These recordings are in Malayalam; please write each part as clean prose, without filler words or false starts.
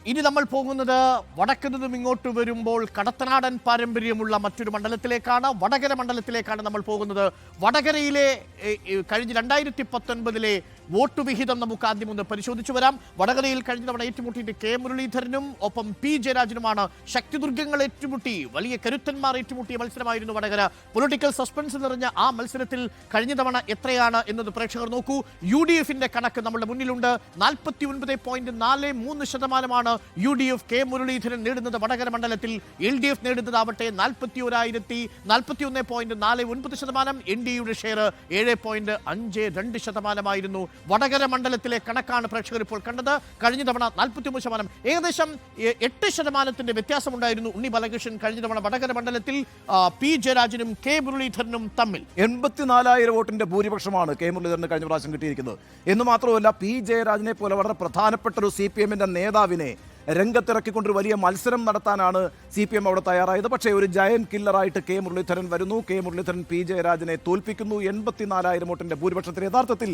ഇനി നമ്മൾ പോകുന്നത് വടക്കു നിന്നും ഇങ്ങോട്ട് വരുമ്പോൾ കടത്തനാടൻ പാരമ്പര്യമുള്ള മറ്റൊരു മണ്ഡലത്തിലേക്കാണ്. വടകര മണ്ഡലത്തിലേക്കാണ് നമ്മൾ പോകുന്നത്. വടകരയിലെ കഴിഞ്ഞ 2019 വോട്ട് വിഹിതം നമുക്ക് ആദ്യം ഒന്ന് പരിശോധിച്ചു വരാം. വടകരയിൽ കഴിഞ്ഞ തവണ ഏറ്റുമുട്ടിയിട്ട് കെ മുരളീധരനും ഒപ്പം പി ജയരാജനുമാണ് ശക്തിദുർഗങ്ങൾ ഏറ്റുമുട്ടി, വലിയ കരുത്തന്മാർ ഏറ്റുമുട്ടിയ മത്സരമായിരുന്നു വടകര. പൊളിറ്റിക്കൽ സസ്പെൻസ് നിറഞ്ഞ ആ മത്സരത്തിൽ കഴിഞ്ഞ തവണ എത്രയാണ് എന്നത് പ്രേക്ഷകർ നോക്കൂ. UDFന്റെ കണക്ക് നമ്മുടെ മുന്നിലുണ്ട്. 49.43% UDF കെ മുരളീധരൻ നേടുന്നത് വടകര മണ്ഡലത്തിൽ. LDF നേടുന്നതാവട്ടെ 41.49%. NDയുടെ ഷെയർ 7.52%. വടകര മണ്ഡലത്തിലെ കണക്കാണ് പ്രേക്ഷകർ ഇപ്പോൾ കണ്ടത്. കഴിഞ്ഞ തവണ 49%, ഏകദേശം 8% വ്യത്യാസമുണ്ടായിരുന്നു ഉണ്ണി ബാലകൃഷ്ണൻ കഴിഞ്ഞ തവണ വടകര മണ്ഡലത്തിൽ പി ജയരാജനും കെ മുരളീധരനും തമ്മിൽ. 84,000 വോട്ടിന്റെ ഭൂരിപക്ഷമാണ് കെ മുരളീധരന് കഴിഞ്ഞ പ്രാവശ്യം കിട്ടിയിരിക്കുന്നത്. എന്ന് മാത്രമല്ല, പി ജയരാജനെ പോലെ വളരെ പ്രധാനപ്പെട്ട ഒരു CPMന്റെ നേതാവിനെ രംഗത്തിറക്കിക്കൊണ്ടൊരു വലിയ മത്സരം നടത്താനാണ് CPM അവിടെ തയ്യാറായത്. പക്ഷേ ഒരു ജയൻ കില്ലറായിട്ട് കെ മുരളീധരൻ വരുന്നു. കെ മുരളീധരൻ പി ജയരാജനെ തോൽപ്പിക്കുന്നു 84,000 വോട്ടിന്റെ ഭൂരിപക്ഷത്തിൽ. യഥാർത്ഥത്തിൽ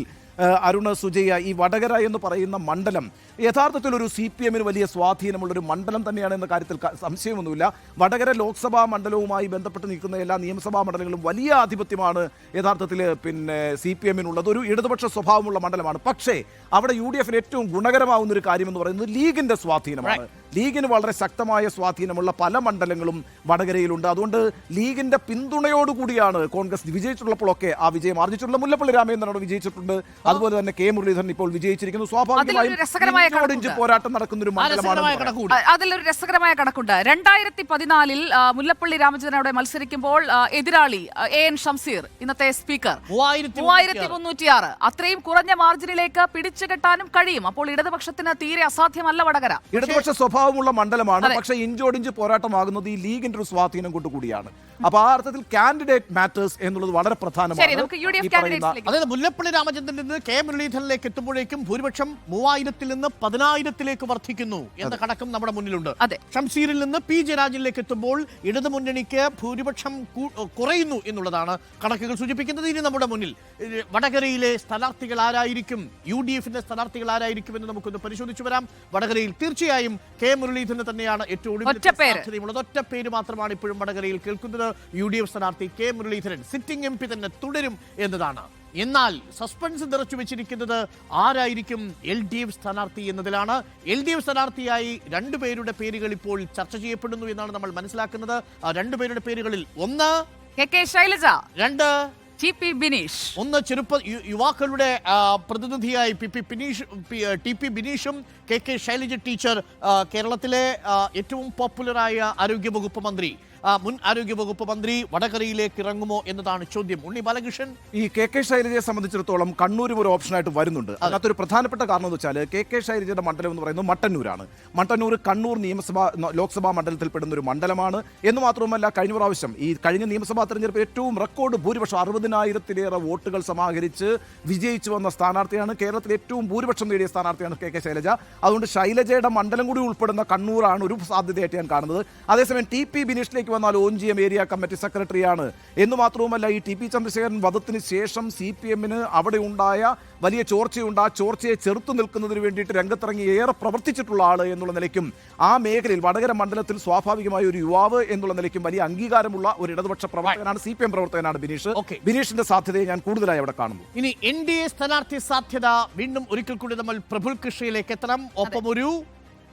അരുണ്, സുജയ, ഈ വടകര എന്ന് പറയുന്ന മണ്ഡലം യഥാർത്ഥത്തിൽ ഒരു CPMന് വലിയ സ്വാധീനമുള്ളൊരു മണ്ഡലം തന്നെയാണ് എന്ന കാര്യത്തിൽ സംശയമൊന്നുമില്ല. വടകര ലോക്സഭാ മണ്ഡലവുമായി ബന്ധപ്പെട്ട് നിൽക്കുന്ന എല്ലാ നിയമസഭാ മണ്ഡലങ്ങളും വലിയ ആധിപത്യമാണ് യഥാർത്ഥത്തിൽ CPMനുള്ളത്. ഒരു ഇടതുപക്ഷ സ്വഭാവമുള്ള മണ്ഡലമാണ്. പക്ഷേ അവിടെ UDFന് ഏറ്റവും ഗുണകരമാവുന്ന ഒരു കാര്യമെന്ന് പറയുന്നത് ലീഗിന്റെ സ്വാധീനമാണ്. ലീഗിന് വളരെ ശക്തമായ സ്വാധീനമുള്ള പല മണ്ഡലങ്ങളും വടകരയിലുണ്ട്. അതുകൊണ്ട് ലീഗിന്റെ പിന്തുണയോടുകൂടിയാണ് കോൺഗ്രസ് വിജയിച്ചിട്ടുള്ളപ്പോഴൊക്കെ ആ വിജയം ആർജിച്ചിട്ടുള്ള. മുല്ലപ്പള്ളി രാമചന്ദ്രനോട് വിജയിച്ചിട്ടുണ്ട്. അതുപോലെ തന്നെ കെ മുരളീധരൻ ഇപ്പോൾ വിജയിച്ചിരിക്കുന്നു. സ്വാഭാവികമായും പോരാട്ടം നടക്കുന്ന ഒരു മണ്ഡലമാണ്. അതിലൊരു രസകരമായ കണക്കുണ്ട്. 2014 മുല്ലപ്പള്ളി രാമചന്ദ്രനോട് മത്സരിക്കുമ്പോൾ എതിരാളി AN ഷംസീർ, ഇന്നത്തെ സ്പീക്കർ, 3306. അത്രയും കുറഞ്ഞ മാർജിനിലേക്ക് പിടിച്ചുകെട്ടാനും കഴിയും. അപ്പോൾ ഇടതുപക്ഷത്തിന് തീരെ അസാധ്യമല്ല വടകര. ഇടതുപക്ഷ സ്വഭാവമുള്ള മണ്ഡലമാണ്. പക്ഷേ ഇഞ്ചോടിഞ്ച് പോരാട്ടമാകുന്നത് ഈ ലീഗിന്റെ ഒരു സ്വാധീനം കൊണ്ട് കൂടിയാണ്. അപ്പൊ ആ അർത്ഥത്തിൽ കാൻഡിഡേറ്റ് മാറ്റേഴ്സ് എന്നുള്ളത് വളരെ പ്രധാനമാണ്. അതായത് മുല്ലപ്പള്ളി രാമചന്ദ്രനിൽ നിന്ന് കെ മുരളീധരനിലേക്ക് എത്തുമ്പോഴേക്കും ഭൂരിപക്ഷം 3000-ൽ നിന്ന് 10,000-ലേക്ക് വർദ്ധിക്കുന്നു എന്ന കണക്കും നമ്മുടെ മുന്നിലുണ്ട്. ഷംസീറിൽ നിന്ന് പി ജയരാജനിലേക്ക് എത്തുമ്പോൾ ഇടതുമുന്നണിക്ക് ഭൂരിപക്ഷം കുറയുന്നു എന്നുള്ളതാണ് കണക്കുകൾ സൂചിപ്പിക്കുന്നത്. ഇനി നമ്മുടെ മുന്നിൽ വടകരയിലെ സ്ഥാനാർത്ഥികൾ ആരായിരിക്കും, UDFന്റെ സ്ഥാനാർത്ഥികൾ ആരായിരിക്കും എന്ന് നമുക്കൊന്ന് പരിശോധിച്ചു വരാം. വടകരയിൽ തീർച്ചയായും കെ മുരളീധരന് തന്നെയാണ് ഏറ്റവും സാധ്യതയുള്ളത്. ഒറ്റ പേര് മാത്രമാണ് ഇപ്പോഴും വടകരയിൽ കേൾക്കുന്നത്. UDF സ്ഥാനാർത്ഥി കെ മുരളീധരൻ സിറ്റിംഗ് MP തന്നെ തുടരും എന്നതാണ്. എന്നാൽ സസ്പെൻസ് നിറച്ചു വെച്ചിരിക്കുന്നത് ആരായിരിക്കും LDF സ്ഥാനാർത്ഥി എന്നതിലാണ്. LDF സ്ഥാനാർത്ഥിയായി 2 പേരുടെ പേരുകൾ ഇപ്പോൾ ചർച്ച ചെയ്യപ്പെടുന്നു എന്നാണ് നമ്മൾ മനസ്സിലാക്കുന്നത്. ആ 2 പേരുടെ പേരുകളിൽ ഒന്ന് KK ശൈലജ, 2 TP ബിനീഷ്. ഒന്ന് യുവാക്കളുടെ പ്രതിനിധിയായി TP ബിനീഷും KK ശൈലജ ടീച്ചർ, കേരളത്തിലെ ഏറ്റവും പോപ്പുലറായ ആരോഗ്യവകുപ്പ് മന്ത്രി, മുൻ ആരോഗ്യവകുപ്പ് മന്ത്രി വടകരയിലേക്ക് ഇറങ്ങുമോ എന്നതാണ് ചോദ്യം. ഉണ്ണി ബാലകൃഷ്ണൻ, ഈ KK ശൈലജയെ സംബന്ധിച്ചിടത്തോളം കണ്ണൂരും ഒരു ഓപ്ഷനായിട്ട് വരുന്നുണ്ട്. അതിനകത്തൊരു പ്രധാനപ്പെട്ട കാരണം എന്ന് വെച്ചാൽ KK ശൈലജയുടെ മണ്ഡലം എന്ന് പറയുന്നത് മട്ടന്നൂരാണ്. മട്ടന്നൂർ കണ്ണൂർ ലോക്സഭാ മണ്ഡലത്തിൽപ്പെടുന്ന ഒരു മണ്ഡലമാണ്. എന്ന് മാത്രവുമല്ല, കഴിഞ്ഞ നിയമസഭാ തെരഞ്ഞെടുപ്പിൽ ഏറ്റവും റെക്കോർഡ് ഭൂരിപക്ഷം 60,000-ലേറെ വോട്ടുകൾ സമാഹരിച്ച് വിജയിച്ചു വന്ന സ്ഥാനാർത്ഥിയാണ്. കേരളത്തിൽ ഏറ്റവും ഭൂരിപക്ഷം നേടിയ സ്ഥാനാർത്ഥിയാണ് KK ശൈലജ. അതുകൊണ്ട് ശൈലജയുടെ മണ്ഡലം കൂടി ഉൾപ്പെടുന്ന കണ്ണൂരാണ് ഒരു സാധ്യതയായിട്ട് ഞാൻ കാണുന്നത്. അതേസമയം TP ബിനീഷിലേക്ക് വന്നാൽ ONGM ഏരിയ കമ്മിറ്റി സെക്രട്ടറിയാണ്. എന്ന് മാത്രവുമല്ല, ഈ TP ചന്ദ്രശേഖരൻ വധത്തിന് ശേഷം CPMന് അവിടെ ഉണ്ടായ വലിയ ചോർച്ചയുണ്ട്. ആ ചോർച്ചയെ ചെറുത്തു നിൽക്കുന്നതിന് വേണ്ടിയിട്ട് രംഗത്തിറങ്ങി ഏറെ പ്രവർത്തിച്ചിട്ടുള്ള ആൾ എന്നുള്ള നിലയ്ക്കും ആ മേഖലയിൽ വടകര മണ്ഡലത്തിൽ സ്വാഭാവികമായ ഒരു യുവാവ് എന്നുള്ള നിലയ്ക്കും വലിയ അംഗീകാരമുള്ള ഒരു ഇടതുപക്ഷ പ്രവർത്തകനാണ്, CPM പ്രവർത്തകനാണ് ബിനീഷ്. ബിനീഷിന്റെ സാധ്യതയെ ഞാൻ കൂടുതലായി അവിടെ കാണുന്നു. ഇനി NDA സ്ഥാനാർത്ഥി സാധ്യത വീണ്ടും ഒരിക്കൽ കൂടി നമ്മൾ പ്രഫുൽ കൃഷിയിലേക്ക് എത്തണം. ഒപ്പം ഒരു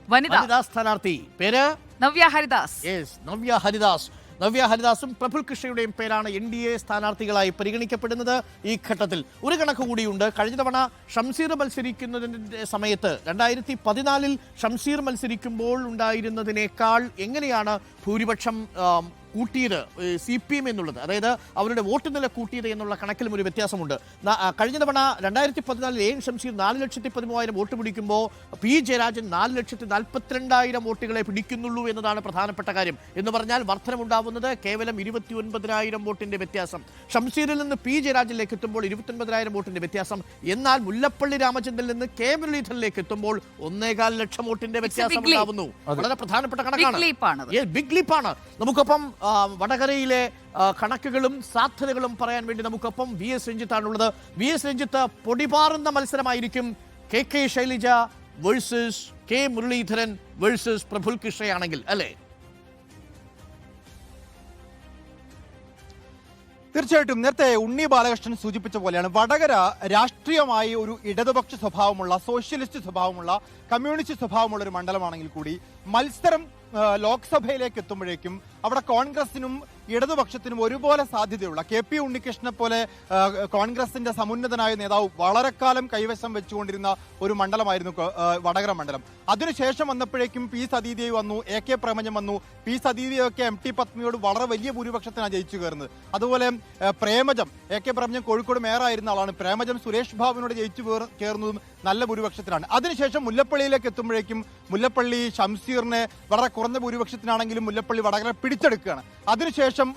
വനിതാ സ്ഥാനാർത്ഥി, പേര് നവ്യ ഹരിദാസ്. നവ്യ ഹരിദാസും പ്രഫുൽ കൃഷ്ണയുടെയും പേരാണ് NDA സ്ഥാനാർത്ഥികളായി പരിഗണിക്കപ്പെടുന്നത്. ഈ ഘട്ടത്തിൽ ഒരു കണക്ക് കൂടിയുണ്ട്. കഴിഞ്ഞ തവണ ഷംസീർ മത്സരിക്കുന്നതിൻ്റെ സമയത്ത് 2014 ഷംസീർ മത്സരിക്കുമ്പോൾ ഉണ്ടായിരുന്നതിനേക്കാൾ എങ്ങനെയാണ് ഭൂരിപക്ഷം കൂട്ടിയത് CPM എന്നുള്ളത്, അതായത് അവരുടെ വോട്ട് നില കൂട്ടിയത് എന്നുള്ള കണക്കിലും ഒരു വ്യത്യാസമുണ്ട്. കഴിഞ്ഞ തവണ 2014 AN ഷംസീർ 4,13,000 വോട്ട് പിടിക്കുമ്പോൾ പി ജയരാജൻ 4,42,000 വോട്ടുകളെ പിടിക്കുന്നുള്ളൂ എന്നതാണ് പ്രധാനപ്പെട്ട കാര്യം. എന്ന് പറഞ്ഞാൽ വർധനമുണ്ടാവുന്നത് കേവലം 29,000 വോട്ടിന്റെ വ്യത്യാസം. ഷംസീറിൽ നിന്ന് പി ജയരാജനിലേക്ക് എത്തുമ്പോൾ 29,000 വോട്ടിന്റെ വ്യത്യാസം. എന്നാൽ മുല്ലപ്പള്ളി രാമചന്ദ്രനിൽ നിന്ന് കെ മുരളീധരനിലേക്ക് എത്തുമ്പോൾ 1.25 ലക്ഷം വോട്ടിന്റെ വ്യത്യാസം ഉണ്ടാവുന്നു. വളരെ പ്രധാനപ്പെട്ട കണക്കാണ്, ബിഗ് ലീപ്പാണ്. നമുക്കൊപ്പം വടകരയിലെ കണക്കുകളും സാധ്യതകളും പറയാൻ വേണ്ടി നമുക്കൊപ്പം VS രഞ്ജിത്താണുള്ളത്. VS രഞ്ജിത്ത്, പൊടിപാറുന്ന മത്സരമായിരിക്കും KK Shailaja versus K Muraleedharan versus Praful കൃഷ്ണയാണെങ്കിൽ അല്ലേ? തീർച്ചയായിട്ടും നേരത്തെ ഉണ്ണി ബാലകൃഷ്ണൻ സൂചിപ്പിച്ച പോലെയാണ് വടകര രാഷ്ട്രീയമായി ഒരു ഇടതുപക്ഷ സ്വഭാവമുള്ള, സോഷ്യലിസ്റ്റ് സ്വഭാവമുള്ള, കമ്മ്യൂണിസ്റ്റ് സ്വഭാവമുള്ള ഒരു മണ്ഡലമാണെങ്കിൽ കൂടി മത്സരം ലോക്സഭയിലേക്ക് എത്തുമ്പോഴേക്കും അവിടെ കോൺഗ്രസിനും ഇടതുപക്ഷത്തിനും ഒരുപോലെ സാധ്യതയുള്ള KP ഉണ്ണികൃഷ്ണനെ പോലെ കോൺഗ്രസിന്റെ സമുന്നതനായ നേതാവ് വളരെ കാലം കൈവശം വെച്ചുകൊണ്ടിരുന്ന ഒരു മണ്ഡലമായിരുന്നു വടകര മണ്ഡലം. അതിനുശേഷം വന്നപ്പോഴേക്കും പി സതീദേവി വന്നു, AK പ്രേമജം വന്നു. പി സതീദേവിയൊക്കെ MT പത്മിയോട് വളരെ വലിയ ഭൂരിപക്ഷത്തിനാണ് ജയിച്ചു കയറുന്നത്. അതുപോലെ പ്രേമജം, AK പ്രേമജം കോഴിക്കോട് മേയറായിരുന്ന ആളാണ്. പ്രേമജം സുരേഷ് ബാബുവിനോട് ജയിച്ചു കയറുന്നതും നല്ല ഭൂരിപക്ഷത്തിലാണ്. അതിനുശേഷം മുല്ലപ്പള്ളിയിലേക്ക് എത്തുമ്പോഴേക്കും മുല്ലപ്പള്ളി ഷംസീറിനെ വളരെ കുറഞ്ഞ ഭൂരിപക്ഷത്തിനാണെങ്കിലും മുല്ലപ്പള്ളി വടകര പിടിച്ചെടുക്കുകയാണ്. അതിനുശേഷം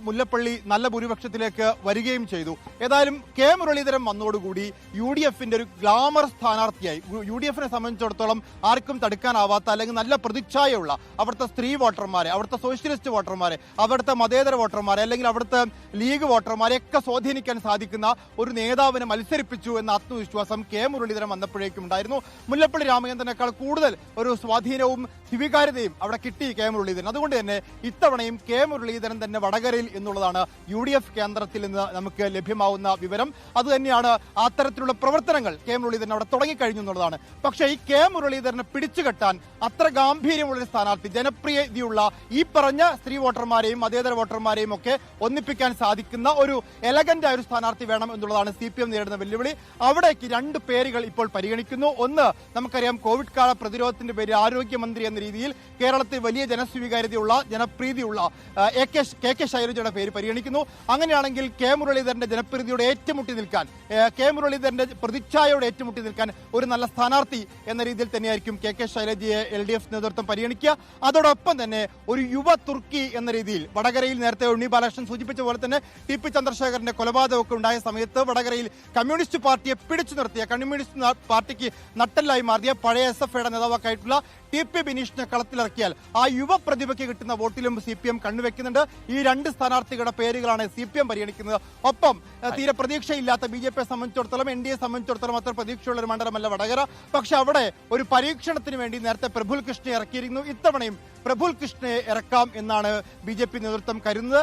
മുല്ലപ്പള്ളി നല്ല ഭൂരിപക്ഷത്തിലേക്ക് വരികയും ചെയ്തു. ഏതായാലും കെ മുരളീധരൻ വന്നതോടുകൂടി UDFന്റെ ഒരു ഗ്ലാമർ സ്ഥാനാർത്ഥിയായി. UDFനെ സംബന്ധിച്ചിടത്തോളം ആർക്കും തടുക്കാനാവാത്ത, അല്ലെങ്കിൽ നല്ല പ്രതിച്ഛായയുള്ള അവിടുത്തെ സ്ത്രീ വോട്ടർമാരെ, അവിടുത്തെ സോഷ്യലിസ്റ്റ് വോട്ടർമാരെ, അവിടുത്തെ മതേതര വോട്ടർമാരെ, അല്ലെങ്കിൽ അവിടുത്തെ ലീഗ് വോട്ടർമാരെ ഒക്കെ സ്വാധീനിക്കാൻ സാധിക്കുന്ന ഒരു നേതാവിനെ മത്സരിപ്പിച്ചു എന്ന ആത്മവിശ്വാസം കെ മുരളീധരൻ വന്നപ്പോഴേക്കും ഉണ്ടായിരുന്നു. മുല്ലപ്പള്ളി രാമചന്ദ്രനേക്കാൾ കൂടുതൽ ഒരു സ്വാധീനവും സ്വീകാര്യതയും അവിടെ കിട്ടി കെ മുരളീധരൻ. അതുകൊണ്ട് തന്നെ ഇത്തവണയും കെ മുരളീധരൻ തന്നെ വടകരയിൽ എന്നുള്ളതാണ് UDF കേന്ദ്രത്തിൽ നിന്ന് നമുക്ക് ലഭ്യമാവുന്ന വിവരം. അതുതന്നെയാണ് അത്തരത്തിലുള്ള പ്രവർത്തനങ്ങൾ കെ മുരളീധരൻ അവിടെ തുടങ്ങിക്കഴിഞ്ഞു എന്നുള്ളതാണ്. പക്ഷേ ഈ കെ മുരളീധരനെ പിടിച്ചുകെട്ടാൻ അത്ര ഗാംഭീര്യമുള്ളൊരു സ്ഥാനാർത്ഥി, ജനപ്രിയതയുള്ള ഈ പറഞ്ഞ സ്ത്രീ വോട്ടർമാരെയും മതേതര വോട്ടർമാരെയും ഒക്കെ ഒന്നിപ്പിക്കാൻ സാധിക്കുന്ന ഒരു എലഗന്റ് ആയ ഒരു സ്ഥാനാർത്ഥി വേണം എന്നുള്ളതാണ് CPM നേരിടുന്ന വെല്ലുവിളി. അവിടേക്ക് രണ്ട് പേരുകൾ ഇപ്പോൾ പരിഗണിക്കുന്നു. ഒന്ന്, നമുക്കറിയാം, കോവിഡ് കാല പ്രതിരോധത്തിന്റെ പേരിൽ ആരോഗ്യമന്ത്രി എന്ന രീതിയിൽ കേരളത്തിൽ വലിയ ജനസ്വീകാര്യതയുള്ള, ജനപ്രീതിയുള്ള KK ശൈലജയുടെ പേര് പരിഗണിക്കുന്നു. അങ്ങനെയാണെങ്കിൽ കെ മുരളീധരന്റെ ജനപ്രീതിയോട് ഏറ്റുമുട്ടി നിൽക്കാൻ, കെ മുരളീധരന്റെ പ്രതിച്ഛായയോട് ഏറ്റുമുട്ടി നിൽക്കാൻ ഒരു നല്ല സ്ഥാനാർത്ഥി എന്ന രീതിയിൽ തന്നെയായിരിക്കും KK ശൈലജയെ LDF നേതൃത്വം പരിഗണിക്കുക. അതോടൊപ്പം തന്നെ ഒരു യുവ തുർക്കി എന്ന രീതിയിൽ വടകരയിൽ നേരത്തെ ഉണ്ണി ബാലകൃഷ്ണൻ സൂചിപ്പിച്ച പോലെ തന്നെ TP ചന്ദ്രശേഖരന്റെ കൊലപാതകമൊക്കെ ഉണ്ടായ സമയത്ത് വടകരയിൽ കമ്മ്യൂണിസ്റ്റ് പാർട്ടിയെ പിടിച്ചു നിർത്തിയ, കമ്മ്യൂണിസ്റ്റ് പാർട്ടിക്ക് നട്ടലായി മാറിയ പഴയ SFയുടെ നേതാവായിട്ടുള്ള TP ബിനീഷിനെ കളത്തിലിറക്കിയാൽ ആ യുവ പ്രതിഭയ്ക്ക് കിട്ടുന്ന വോട്ടിലും CPM കണ്ണുവെക്കുന്നുണ്ട്. ഈ രണ്ട് സ്ഥാനാർത്ഥികളുടെ പേരുകളാണ് CPM പരിഗണിക്കുന്നത്. ഒപ്പം തീരെ പ്രതീക്ഷയില്ലാത്ത BJPയെ സംബന്ധിച്ചിടത്തോളം, NDA സംബന്ധിച്ചിടത്തോളം അത്ര പ്രതീക്ഷയുള്ള ഒരു മണ്ഡലമല്ല വടകര. പക്ഷെ അവിടെ ഒരു പരീക്ഷണത്തിന് വേണ്ടി നേരത്തെ പ്രഫുൽ കൃഷ്ണയെ ഇറക്കിയിരുന്നു. ഇത്തവണയും പ്രഫുൽ കൃഷ്ണയെ ഇറക്കാം എന്നാണ് BJP നേതൃത്വം കരുതുന്നത്.